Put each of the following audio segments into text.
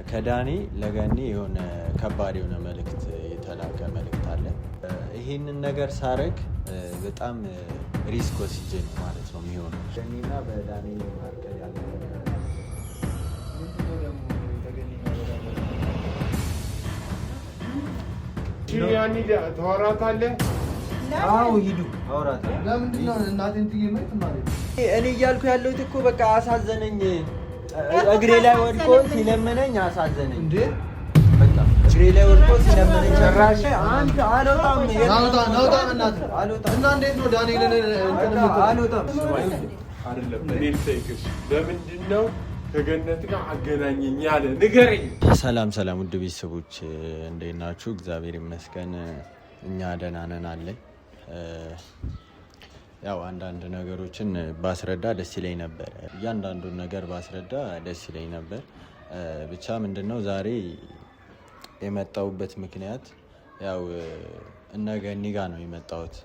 ከዳኒ ለገኒ የሆነ ከባድ የሆነ መልእክት የተላከ መልእክት አለ። ይሄንን ነገር ሳረግ በጣም ሪስክ ወስጄ ነው ማለት ነው የሚሆነው። ገኒና በዳኒ መካከል ያለ ታወራታለህ? አዎ ሂዱ አውራታለሁ። ለምንድን ነው እናቴን ትዬ መት ማለት? እኔ እያልኩ ያለሁት እኮ በቃ አሳዘነኝ። እግሬ ላይ ወድቆ ሲለምነኝ አሳዘነኝ። እንዴ በቃ እግሬ ላይ ወድቆ ሲለምነኝ ጭራሽ አንተ አልወጣም እናት አልወጣም። እና እንዴት ነው ዳንኤልን አልወጣም አይደለም እኔ ልጠይቅሽ፣ ለምንድን ነው ከገነት ጋር አገናኘኝ ያለ ንገረኝ። ሰላም ውድ ቤተሰቦች እንዴት ናችሁ? እግዚአብሔር ይመስገን እኛ ደህና ነን አለን። ያው አንዳንድ ነገሮችን ባስረዳ ደስ ይለኝ ነበር። እያንዳንዱን ነገር ባስረዳ ደስ ይለኝ ነበር። ብቻ ምንድነው ዛሬ የመጣሁበት ምክንያት ያው እነ ገኒ ጋር ነው የመጣሁት።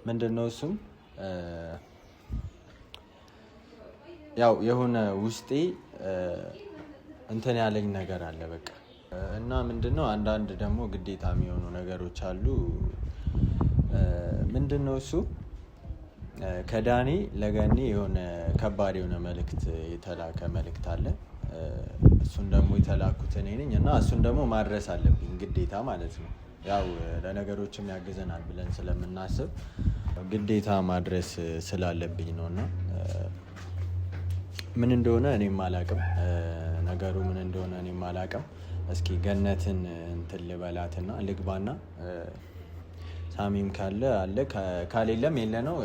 ምንድነው እሱም ያው የሆነ ውስጤ እንትን ያለኝ ነገር አለ በቃ። እና ምንድነው አንዳንድ ደግሞ ግዴታ የሚሆኑ ነገሮች አሉ። ምንድነው እሱ ከዳኒ ለገኒ የሆነ ከባድ የሆነ መልእክት የተላከ መልእክት አለ። እሱን ደግሞ የተላኩት እኔ ነኝ እና እሱን ደግሞ ማድረስ አለብኝ ግዴታ ማለት ነው። ያው ለነገሮችም ያግዘናል ብለን ስለምናስብ ግዴታ ማድረስ ስላለብኝ ነው። እና ምን እንደሆነ እኔም አላቅም፣ ነገሩ ምን እንደሆነ እኔም አላቅም። እስኪ ገነትን እንትን ልበላትና ልግባና ሳሚም ካለ አለ ካሌለም የለ ነው።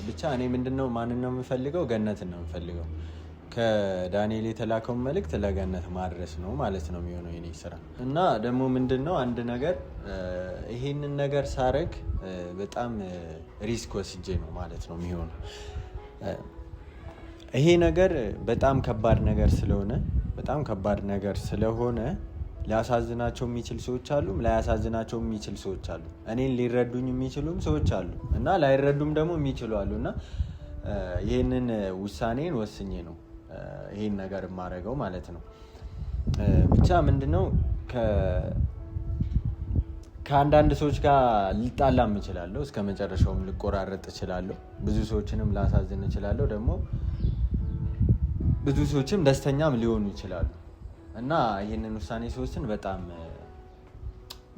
ብቻ እኔ ምንድነው ማንን ነው የምፈልገው? ገነትን ነው የምፈልገው። ከዳንኤል የተላከውን መልእክት ለገነት ማድረስ ነው ማለት ነው የሚሆነው የኔ ስራ። እና ደግሞ ምንድነው አንድ ነገር ይሄንን ነገር ሳረግ በጣም ሪስክ ወስጄ ነው ማለት ነው የሚሆነው። ይሄ ነገር በጣም ከባድ ነገር ስለሆነ ሊያሳዝናቸው የሚችል ሰዎች አሉ፣ ላያሳዝናቸው የሚችል ሰዎች አሉ። እኔን ሊረዱኝ የሚችሉም ሰዎች አሉ እና ላይረዱም ደግሞ የሚችሉ አሉ። እና ይህንን ውሳኔን ወስኜ ነው ይህን ነገር የማደርገው ማለት ነው። ብቻ ምንድነው ከአንዳንድ ሰዎች ጋር ልጣላም እችላለሁ፣ እስከ መጨረሻውም ልቆራረጥ እችላለሁ፣ ብዙ ሰዎችንም ላሳዝን እችላለሁ፣ ደግሞ ብዙ ሰዎችም ደስተኛም ሊሆኑ ይችላሉ። እና ይህንን ውሳኔ ስወስን በጣም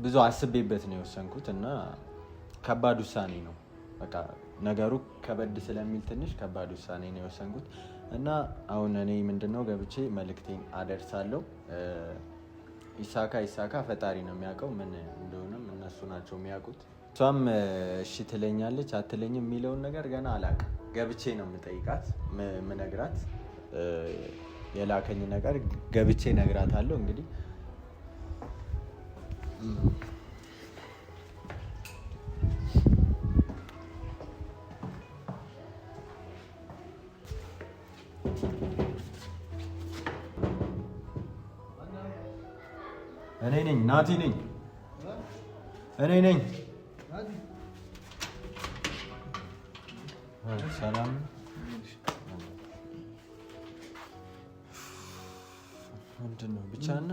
ብዙ አስቤበት ነው የወሰንኩት እና ከባድ ውሳኔ ነው። በቃ ነገሩ ከበድ ስለሚል ትንሽ ከባድ ውሳኔ ነው የወሰንኩት። እና አሁን እኔ ምንድነው ገብቼ መልእክቴን አደርሳለሁ። ይሳካ ፈጣሪ ነው የሚያውቀው፣ ምን እንደሆነም እነሱ ናቸው የሚያውቁት። እሷም እሺ ትለኛለች አትለኝም የሚለውን ነገር ገና አላውቅም። ገብቼ ነው የምጠይቃት ምነግራት። የላከኝ ነገር ገብቼ ነግራታለሁ። እንግዲህ እኔ ነኝ ናቲ ነኝ። ሰላም ምንድን ነው? ብቻህን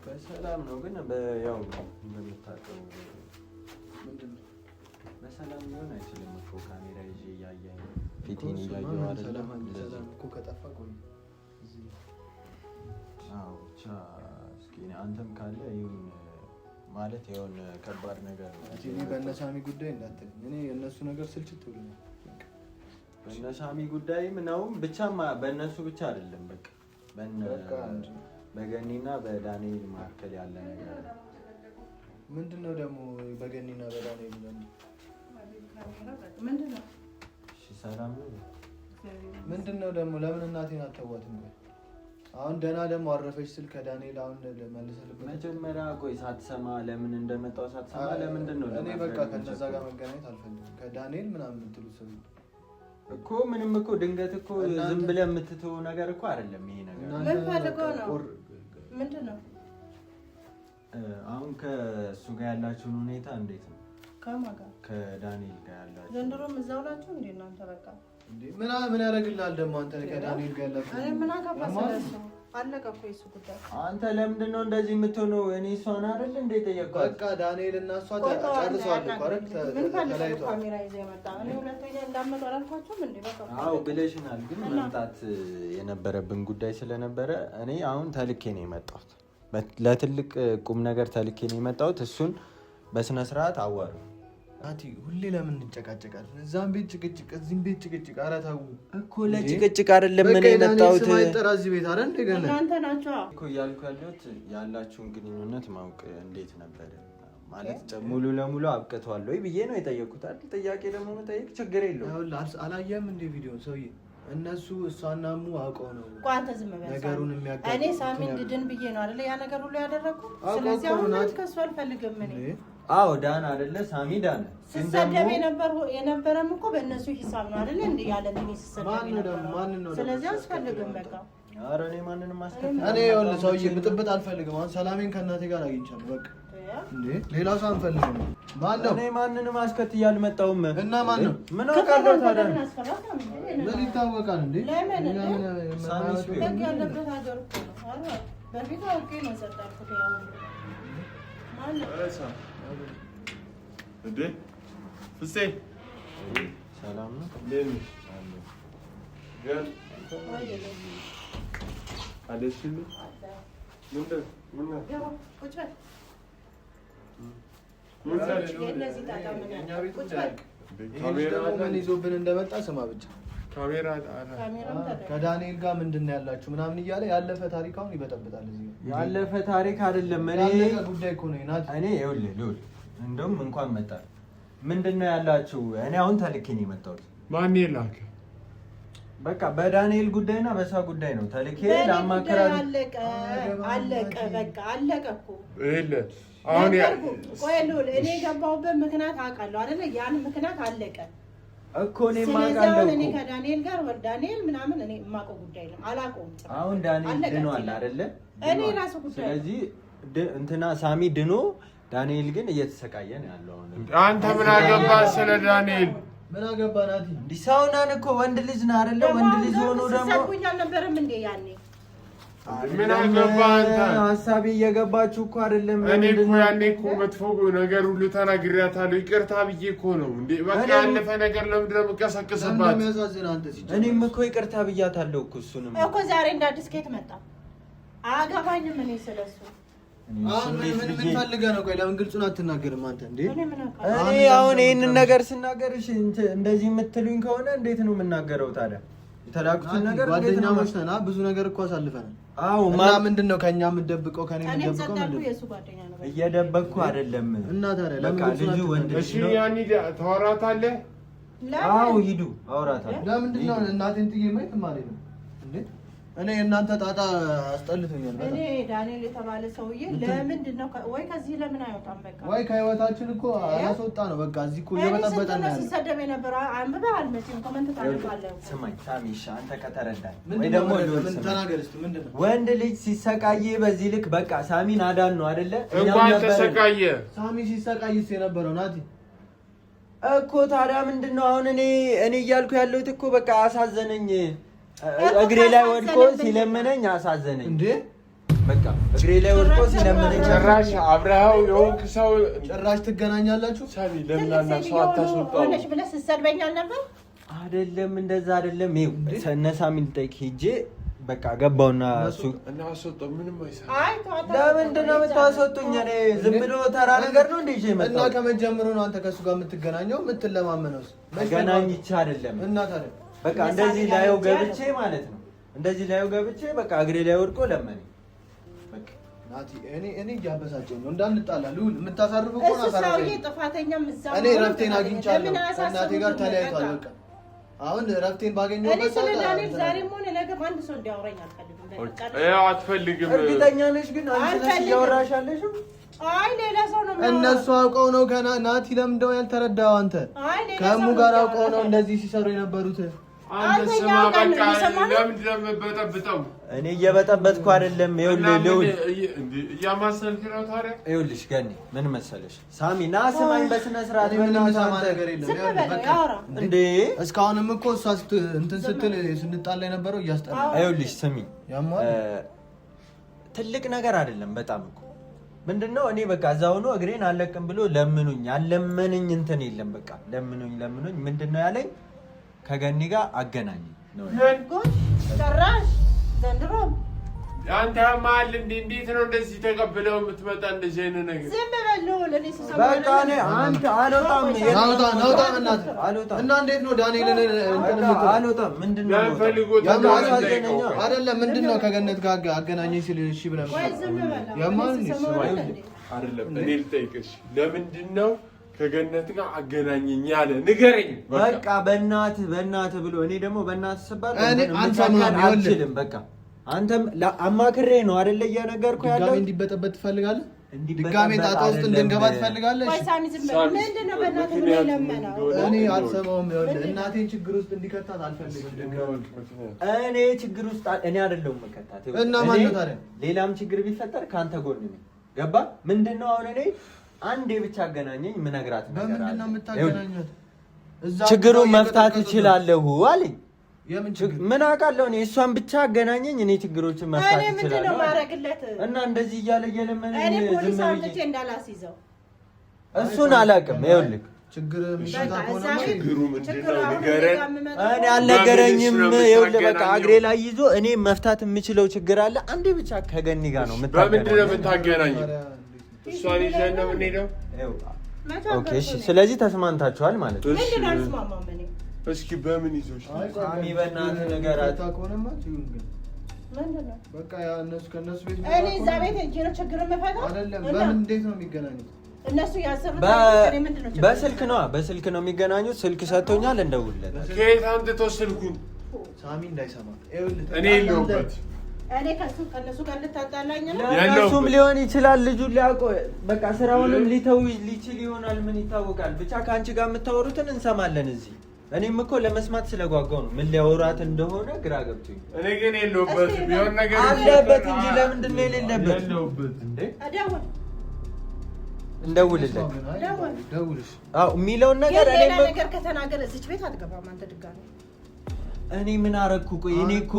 በሰላም ነው። ግን ያው እንደምታውቀው በሰላም ሊሆን አይችልም እኮ ካሜራ ይዤ እያየኸኝ ፊቴን እያየሁ አይደለም። እንደዚህ እኮ ከጠፋ ቆይ አዎ ብቻ እስኪ አንተም ካለ ይሁን ማለት የሆነ ከባድ ነገር ነው። እኔ በእነሳሚ ጉዳይ እንዳትል፣ እኔ የእነሱ ነገር ስልችት ብሎኛል። በእነሳሚ ጉዳይ ምናምን ብቻ በእነሱ ብቻ አይደለም፣ በቃ በገኒና በዳንኤል መካከል ያለ ነገር ምንድነው? ደግሞ በገኒና በዳንኤል ምንድነው? እሺ ሰላም ነው። ምንድነው ደግሞ? ለምን እናቴን አተዋትም? አሁን ደህና ደግሞ አረፈች ስል ከዳንኤል አሁን መልሰልበት። መጀመሪያ ቆይ ሳትሰማ ለምን እንደመጣው ሳትሰማ ለምንድን ነው? እኔ በቃ ከነዛ ጋር መገናኘት አልፈልግም። ከዳንኤል ምናምን የምትሉት ሰው እኮ ምንም እኮ ድንገት እኮ ዝም ብለህ የምትተው ነገር እኮ አይደለም ይሄ ነገር። ምን ፈልገው ነው? ምንድን ነው? አሁን ከእሱ ጋር ያላችሁን ሁኔታ እንዴት ነው? ከማጋ ከዳንኤል ጋር ያላችሁ ዘንድሮም እዛው ናችሁ እንዴ እናንተ? በቃ እንዴ ምን ያደርግልሃል ደግሞ አንተ ከዳንኤል ጋር ያላችሁ? እኔ ምን አገባኝ? አለቀ እኮ የሱ ጉዳይ። አንተ ለምንድን ነው እንደዚህ የምትሆነው? እኔ እሷን አይደል እንዴ ጠየቅኳት? በቃ ዳንኤል እና እሷ ጨርሰዋል እኮ አይደል? ምን ፈልገው ካሜራ ይዘህ መጣ? እኔ ሁለተኛ እንዳመጣ አላልኳችሁም እንዴ? በቃ አዎ ብለሽናል፣ ግን መምጣት የነበረብን ጉዳይ ስለነበረ እኔ አሁን ተልኬ ነው የመጣሁት። ለትልቅ ቁም ነገር ተልኬ ነው የመጣሁት። እሱን በስነ ስርዓት አዋሩ። ናቲ ሁሌ ለምን እንጨቃጨቃለን? እዛም ቤት ጭቅጭቅ፣ እዚህም ቤት ጭቅጭቅ። ኧረ ተው እኮ ለጭቅጭቅ አይደለም እኔ የመጣሁት። በቃ ማይጠራ እዚህ ቤት አይደል እንዴ? ገና እናንተ ናችሁ እኮ እያልኩ ያለሁት ያላችሁን ግንኙነት ማወቅ እንዴት ነበር ማለት ሙሉ ለሙሉ አብቅቷል ወይ ብዬ ነው የጠየኩት አይደል? ጥያቄ ደግሞ መጠየቅ ችግር የለውም። አላየህም እንዴ ቪዲዮን? ሰውዬ እነሱ እሷና ሙ አውቀው ነው ቋንተ ዝም በል ነገሩን የሚያጋጭ። እኔ ሳሚን ድድን ብዬ ነው አይደል ያ ነገር ሁሉ ያደረኩት። ስለዚህ አሁን ከሱ አልፈልግም እኔ። አዎ ዳን አይደለ ሳሚ ዳን ሲሰደብ የነበረም እኮ በእነሱ ሂሳብ ነው አይደል እንዴ ያለ እኔ ሲሰደብ ማን ነው? ስለዚህ አልፈልግም በቃ። ኧረ እኔ ማንንም አስከትል እኔ ይኸውልህ ሰውዬ ብጥብጥ አልፈልግም። አሁን ሰላሜን ከእናቴ ጋር አግኝቻለሁ በቃ። እንዴ ሌላ ሰው አንፈልግም። ማን ነው? እኔ ማንንም አስከትዬ አልመጣሁም። እና ማን ነው? ምን አውቃለሁ ታዲያ? ምን ይታወቃል እንዴ? ሳሚስ ቤት ያለበት ሀገር እኮ ነው። አረ በፊት አውቄ ነው ሰጣኩት ያው ማን ነው? እንዴ ፍፄ ሰላም ነው? ምን ገን አለሽኝ ምን ቁጭ በል ምን ይዞብን እንደመጣ ስማ ብቻ። ካሜራ ከዳንኤል ጋር ምንድን ነው ያላችሁ ምናምን እያለ ያለፈ ታሪክ አሁን ይበጠብጣል። እዚህ ያለፈ ታሪክ አይደለም። እኔ ያለፈ ጉዳይ እኮ ነው ናት። እኔ ይኸውልህ ልውል እንደውም እንኳን መጣ ምንድን ነው ያላችሁ? እኔ አሁን ተልኬ ነው የመጣሁት። ማን ይላክ? በቃ በዳንኤል ጉዳይና በሷ ጉዳይ ነው ተልኬ ለማከራከር። አለቀ በቃ አለቀ እኮ እለ አሁን ቆይ ልውል እኔ የገባሁበት ምክንያት አውቃለሁ አይደለ? ያን ምክንያት አለቀ እኮ እኔ የማውቃለሁ እኮ። እኔ ከዳንኤል ጋር ወደ ዳንኤል ምናምን እኔ የማውቀው ጉዳይ ነው አላውቀውም። አሁን ዳንኤል ድኗል አይደለ? እኔ ራሱ ጉዳይ ስለዚህ እንትና ሳሚ ድኖ ዳንኤል ግን እየተሰቃየ ነው ያለው። አንተ ምን አገባህ ስለ ዳንኤል? ምን አገባህ ናቲ? እንዲህ ሰውናን እኮ ወንድ ልጅ ነው አይደለ? ወንድ ልጅ ሆኖ ደግሞ ሰኩኝ አልነበረም እንዴ ያኔ? ምን አገባህ አንተ? ሐሳቤ እየገባችሁ እኮ አይደለም። እኔ እኮ ያኔ እኮ መጥፎ ነገር ሁሉ ተናግሬያታለሁ። ይቅርታ ብዬ እኮ ነው እንዴ። በቃ ያለፈ ነገር ለምንድን ነው የምትቀሰቅስባት? እኔም እኮ ይቅርታ ብያታለሁ እኮ እሱንም እኮ ዛሬ እንደ አዲስ ከየት መጣ? አያገባኝም እኔ ስለሱ። አሁን ምን ፈልገህ ነው? ቆይ ለምን ግልጹን አትናገርም አንተ እንዴ? እኔ አሁን ይሄንን ነገር ስናገር እሺ እንደዚህ የምትሉኝ ከሆነ እንዴት ነው የምናገረው ታዲያ? የተላኩትን ነገር ጓደኛሞች ነን። ብዙ ነገር እኮ አሳልፈናል። አዎ እና ምንድነው ከኛ የምትደብቀው? ከኔ የምትደብቀው ምንድነው? የሱ ጓደኛ ነው። እየደበቅኩ አይደለም። እና ታዲያ በቃ ልጁ ወንድ እሺ ያኒ ታወራታለህ? አዎ ሂዱ አውራታለሁ። ለምንድን ነው እናቴን ጥዬ ማየት ማለት ነው እንዴ? እኔ እናንተ ጣጣ አስጠልቶኛል በጣም። እኔ ዳንኤል የተባለ ሰውዬ ለምንድን ነው ወይ ከዚህ ለምን አይወጣም? በቃ ወይ ከህይወታችን እኮ አላስወጣ ነው። በቃ እዚህ እኮ እየበጠበጠ ነው ያለው። ሲሰደብ የነበረው አንብበሃል መቼም ኮሜንት ታነባለህ። ስማኝ ሳሚሽ አንተ ከተረዳኝ ወይ ደግሞ ምን ተናገር እስኪ ምንድን ነው? ወንድ ልጅ ሲሰቃይ በዚህ ልክ በቃ ሳሚን አዳን ነው አይደለ? እንኳን ተሰቃየ። ሳሚ ሲሰቃይስ የነበረው ናቲ እኮ ታዲያ ምንድን ነው አሁን እኔ እያልኩ ያለሁት እኮ በቃ አሳዘነኝ። እግሬ ላይ ወድቆ ሲለምነኝ አሳዘነኝ እንዴ! በቃ እግሬ ላይ ወድቆ ሲለምነኝ ጭራሽ አብረኸው የሆንክ ሰው ጭራሽ ትገናኛላችሁ። ሳሚ ለምናና ሰው አታስወጣው ሆነሽ ብለህ ስትሰድበኛል ነበር አይደለም? እንደዛ አይደለም። ይኸው እነ ሳሚን ልጠይቅ ሂጄ በቃ ገባውና እሱ እና አስወጣው። ምንም አይሰራ። አይ ለምንድን ነው የምታስወጡኝ? እኔ ዝም ብሎ ተራ ነገር ነው እንዴ? ይመጣ እና ከመጀመሩ ነው አንተ ከሱ ጋር የምትገናኘው የምትለማመነውስ? ገናኝቻ አይደለም እና ታዲያ በቃ እንደዚህ ላየው ገብቼ ማለት ነው። እንደዚህ ላየው ገብቼ በቃ እግሬ ላይ ወድቆ ለመነኝ። በቃ ናቲ እኔ እያበሳጨኝ ነው። እንዳንጣላ ልሁን የምታሳርፈው እኮ ነው። ሰውዬ ጥፋተኛም እዛው እኔ ረፍቴን አግኝቻለሁ። እናቴ ጋር ተለያይቷል። በቃ አሁን ረፍቴን ባገኘው እኔ ስለ ዳንኤል ዛሬም ሆነ ነገ አንድ ሰው እንዲያወራኝ አልፈልግም። አትፈልግም? እርግጠኛ ነሽ ግን አንቺ ነሽ እያወራሽ ያለሽው? አይ ሌላ ሰው ነው። እነሱ አውቀው ነው ናቲ ለምንድነው ያልተረዳው አንተ? ከሙ ጋር አውቀው ነው እንደዚህ ሲሰሩ የነበሩት። አንተ ስማ በቃ ለምን ደምበጠብጠው እኔ እየበጠበጥኩ አይደለም። ይኸውልህ እያማሰልክ ነው ታዲያ። ይኸውልሽ ገኒ ምን መሰለሽ ሳሚ ና ስማኝ በስነ ስርዓት ነገር የለም እንዴ እስካሁንም እኮ እሷ እንትን ስትል ስንጣላ የነበረው እያስጠላ። ይኸውልሽ ስሚ ትልቅ ነገር አይደለም በጣም እኮ ምንድነው እኔ በቃ እዛው ነው እግሬን አለቅም ብሎ ለምኑኝ አለመነኝ እንትን የለም በቃ ለምኑኝ ምንድነው ያለኝ ከገኒ ጋር አገናኝ ነው ጭራሽ ዘንድሮ አንተ ማል እንዴት ነው እንደዚህ ተቀብለው የምትመጣ እንደዚህ አይነት ነገር ዝም በለው ለኔ ሲሰማ በቃ እኔ አንተ አልወጣም አልወጣም እና እንዴት ነው ዳንኤልን እንትን አልወጣም ምንድነው አይደለም ምንድነው ከገነት ጋር አገናኘኝ ሲል እሺ ብለን አይደለም እኔ ልጠይቅሽ ለምንድነው ከገነት ጋር አገናኘኝ ያለ ንገረኝ በቃ በእናትህ ብሎ እኔ ደግሞ በእናትህ ስባል እኔ አልችልም በቃ አንተም አማክሬ ነው አይደለ እየነገርኩ ያለው እንዲበጠበት ትፈልጋለህ ድጋሜ ጣጣ ውስጥ እንድንገባ ትፈልጋለህ ወይ ሳሚ ዝም በል ምንድነው በእናትህ ምን ለመናው እኔ አልሰማውም ይኸውልህ እናቴን ችግር ውስጥ እንዲከታት አልፈልግም እኔ ችግር ውስጥ እኔ አይደለሁም መከታት እና ማን ነው ታዲያ ሌላም ችግር ቢፈጠር ካንተ ጎን ነኝ ገባ ምንድነው አሁን እኔ አንዴ ብቻ አገናኘኝ ምነግራት ነገር አለ በምንድነው የምታገናኙት ችግሩን መፍታት እችላለሁ አለኝ የምን ችግር ምን አውቃለሁ እኔ እሷን ብቻ አገናኘኝ እኔ ችግሮችን መፍታት እችላለሁ እኔ ምንድነው ማረግለት እና እንደዚህ እያለ እየለመነኝ እኔ ፖሊስ አምጥቼ እንዳላስይዘው እሱን አላውቅም ይኸውልህ ችግር የሚፈታ ከሆነ ችግሩ ምንድነው ንገረን እኔ አልነገረኝም ይኸውልህ በቃ አግሬ ላይ ይዞ እኔ መፍታት የምችለው ችግር አለ አንዴ ብቻ ከገኒ ጋር ነው በምንድነው የምታገናኘው እሷን ይዘን ነው የምንሄደው ኦኬ እሺ ስለዚህ ተስማምታችኋል ማለት ነው ምንድነው አልስማማም እኔ እስኪ በምን ይዞሽ ሳሚ በእናትህ ንገራት ታቆነማ ምንድነው በቃ ያ እነሱ ከነሱ ቤት እኔ እዛ ቤት ሄጄ ነው ችግር የምፈታው አይደለም በምን እንዴት ነው የሚገናኙት እነሱ ያሰሩት ምንድነው በስልክ ነው የሚገናኙት ስልክ ሰጥቶኛል እንደውልለት ከየት አንተ ስልኩን ሳሚ እንዳይሰማ ይኸውልህ እኔ የለሁበት እኔ ከነሱ ጋር ልታጣላኝ ነው እሱም ሊሆን ይችላል ልጁ ሊያውቅ በቃ ስራውንም ሊተው ሊችል ይሆናል ምን ይታወቃል ብቻ ከአንቺ ጋር የምታወሩትን እንሰማለን እዚህ እኔም እኮ ለመስማት ስለጓጓው ነው ምን ሊያወራት እንደሆነ ግራ ገብቶኝ እኔ ግን የለሁበት ቢሆን ነገር አለበት እንጂ ለምንድን ነው የሌለበት እንዴ እንደውልለት ደውልሽ አዎ የሚለውን ነገር ሌላ ነገር ከተናገረ እዚች ቤት አትገባም አንተ ድጋሚ እኔ ምን አረኩ ቆይ እኔ እኮ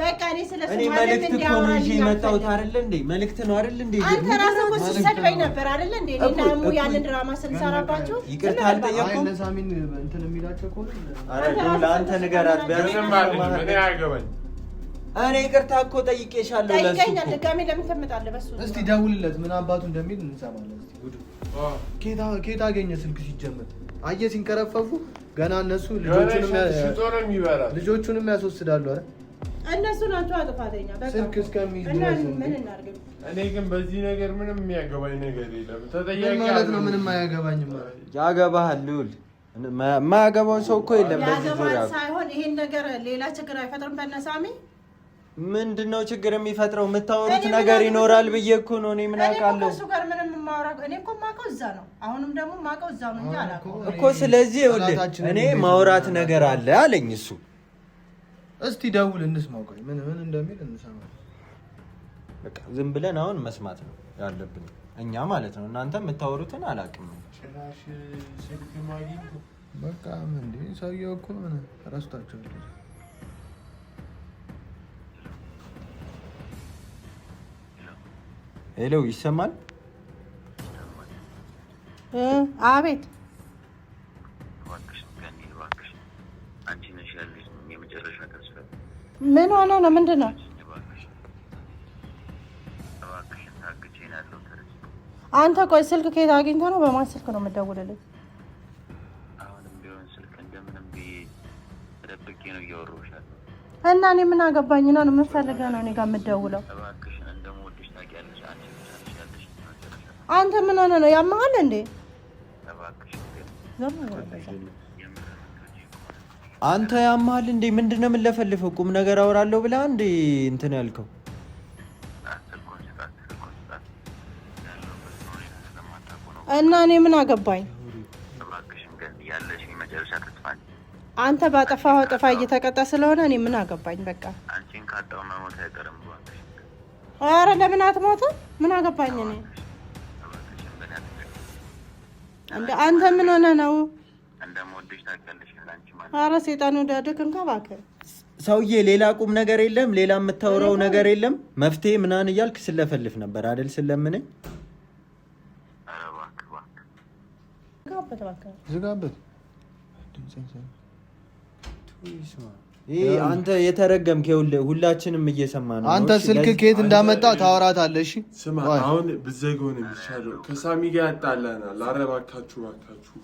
በቃ እኔ ስለሱ እኔ መልእክት እኮ ነው እንጂ መጣሁት አይደል እንዴ መልእክት ነው አይደል እንዴ አንተ ራስህ እኮ ስትሰድበኝ ነበር አይደል እንዴ እኔና እሙ ያንን ድራማ ስንሰራባችሁ ይቅርታ አልጠየኩም አይ ሳሚን እንትን የሚላቸው እኮ አረ ለአንተ ንገራት ምንም ማለት እኔ አያገባኝ እኔ ይቅርታ እኮ ጠይቄሻለሁ ለሱ ጠይቀኝ ድጋሚ ለምን ትመጣለህ በሱ እስቲ ደውልለት ምን አባቱ እንደሚል እንሰማለን እስቲ ጉድ ኬታ አገኘ ስልክ ሲጀመር አየ ሲንከረፈፉ ገና እነሱ ልጆቹንም ያስወስዳሉ አይደል እነሱ ናቸው አጥፋተኛ በቃ ስልክ እስከሚይዝ ምን እናድርግ እኔ ግን በዚህ ነገር ምንም የሚያገባኝ ነገር የለም ተጠያቂ ማለት ነው ምንም አያገባኝም ያገባሃል ልውል ማያገባው ሰው እኮ የለም በዚህ ዙሪያ ሳይሆን ይሄን ነገር ሌላ ችግር አይፈጥርም በነሳሚ ምንድነው ችግር የሚፈጥረው የምታወሩት ነገር ይኖራል ብዬ እኮ ነው እኔ ምን አውቃለሁ እሱ ጋር ምንም ማውራት እኔ እኮ ማውቀው እዛ ነው አሁንም ደግሞ ማውቀው እዛ ነው እንጂ አላውቀውም እኮ ስለዚህ ይኸውልህ እኔ ማውራት ነገር አለ አለኝ እሱ እስቲ ደውል እንስማው ቆይ ምን እንደሚል እንሰማለን በቃ ዝም ብለን አሁን መስማት ነው ያለብን እኛ ማለት ነው እናንተ የምታወሩትን አላውቅም ጭራሽ ስልክ ማግኘት በቃ ምን እንደ ሰውዬው እኮ ምን ረስታችኋል ሄሎ ይሰማል አቤት ምን ሆነ ነው ምንድን ነው አንተ ቆይ ስልክ ከየት አግኝተህ ነው በማን ስልክ ነው የምትደውልልኝ አሁንም ቢሆን ስልክ እንደምንም ተደብቄ ነው እያወራሁሽ እና እኔ ምን አገባኝ ነው የምፈልገው ነው እኔ ጋር የምትደውለው አንተ ምን ሆነ ነው ያማሃል እንዴ አንተ ያማሃል እንዴ ምንድነው የምንለፈልፈው ቁም ነገር አወራለሁ ብለህ እንዴ እንትን ያልከው እና እኔ ምን አገባኝ አንተ ባጠፋው ጥፋ እየተቀጣ ስለሆነ እኔ ምን አገባኝ? በቃ አንቺን ካጣው መሞት አይቀርም። ኧረ ለምን አትሞትም? ምን አገባኝ እኔ? አንተ ምን ሆነ ነው? እንደምወድሽ ታውቂያለሽ። አንቺ ማለት ኧረ ሰይጣን ወዳድክ እንካ እባክህ። ሰውዬ ሌላ ቁም ነገር የለም? ሌላ የምታወራው ነገር የለም? መፍትሄ ምናምን እያልክ ስለፈልፍ ነበር አይደል? ስለምንኝ ዝጋበት። አንተ የተረገምክ ሁላችንም እየሰማ ነው። አንተ ስልክ ከየት እንዳመጣ ታወራታለህ። እሺ ስማ፣ አሁን ብዘጋው ነው የሚሻለው። ከሳሚ ጋር ያጣላናል። ኧረ እባካችሁ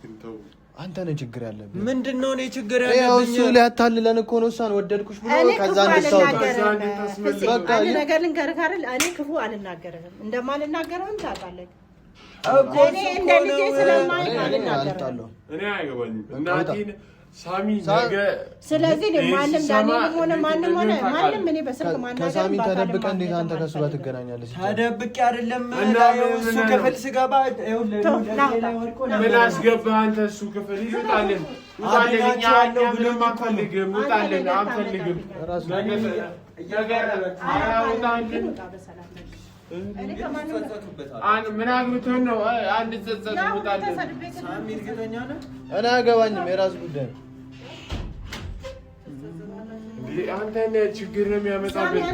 ግን ተው። አንተ ነህ ችግር ያለብህ። ምንድነው እኔ ችግር ያለብኝ? እሱ ሊያታልለን እኮ ነው። እሷን ወደድኩሽ ብሎ ከዛ እንድታወጣ አንድ ነገር ልንገርህ አይደል? እኔ ክፉ አልናገርህም። እንደማልናገርህም ታውቃለህ እኮ። እኔ እንደ ልጄ ስለማይል አልናገርህም። እኔ አይገባኝም እናቴን ሳሚ ነገ ስለዚህ ማንም ዳንኤልም ሆነ ማንም እኔ በስልክ ማናገር ከሳሚ ተደብቀ እንዴት አንተ ከሱ ጋር ትገናኛለህ? ተደብቄ አይደለም እሱ ክፍል ስገባ ምን አስገባህ አንተ? እሱ ክፍል ይውጣልን። እኛ ምንም አንፈልግም። ውጣልን፣ አንፈልግም። ምን አግብቶን ነው? አንድ ጸጸት ውጣልን። እኔ አያገባኝም፣ የራስ ጉዳይ ነው። አንተን ችግር ነው የሚያመጣብህ።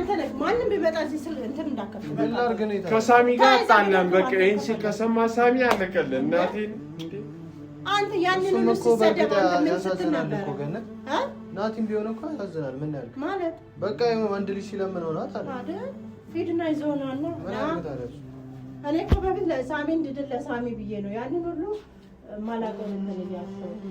ማንም ቢመጣ እዚህ ስል እንትን እንዳከፍል ከሳሚ ጋር ጣላን። በቃ ይሄን ከሰማ ሳሚ አለቀልን። እናቴን እንዴ አንተ ያንን ሁሉ ሲሰደብ አንተ ምን ስትል ነበር? ናቲም ቢሆን እኮ ያሳዝናል። ምን ያልክ ማለት በቃ ወንድ ልጅ ሲለምን ሆናት አይደል? ፊድና ይዞናል ነው። እኔ እኮ በፊት ለሳሚ እንድድል ለሳሚ ብዬ ነው ያንን ሁሉ ማላቀውን እንትን እያሰብኩ